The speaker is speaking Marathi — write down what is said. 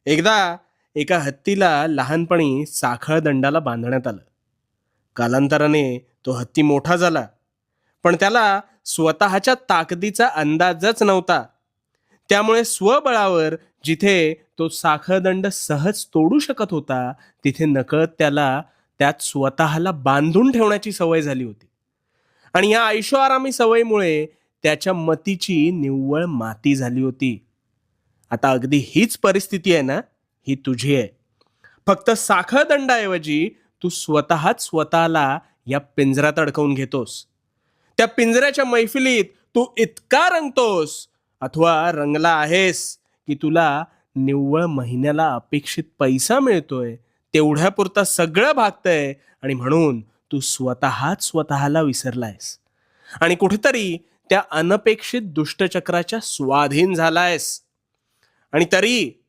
एकदा एका हत्तीला लहानपणी साखळ दंडाला बांधण्यात आलं. कालांतराने तो हत्ती मोठा झाला, पण त्याला स्वतःच्या ताकदीचा अंदाजच नव्हता. त्यामुळे स्वबळावर जिथे तो साखळदंड सहज तोडू शकत होता, तिथे नकळत त्याला त्यात स्वतःला बांधून ठेवण्याची सवय झाली होती. आणि या ऐशोआरामी सवयीमुळे त्याच्या मतीची निव्वळ माती झाली होती. आता अगदी हीच परिस्थिती आहे ना, ही तुझी आहे. फक्त साखळदंडाऐवजी तू स्वतःच स्वतःला या पिंजऱ्यात अडकवून घेतोस. त्या पिंजऱ्याच्या मैफिलीत तू इतका रंगतोस अथवा रंगला आहेस की तुला निव्वळ महिन्याला अपेक्षित पैसा मिळतोय, तेवढ्यापुरता सगळं भागतंय, आणि म्हणून तू स्वतःच स्वतःला विसरलायस आणि कुठेतरी त्या अनपेक्षित दुष्टचक्राच्या स्वाधीन झालायस. आणि तरी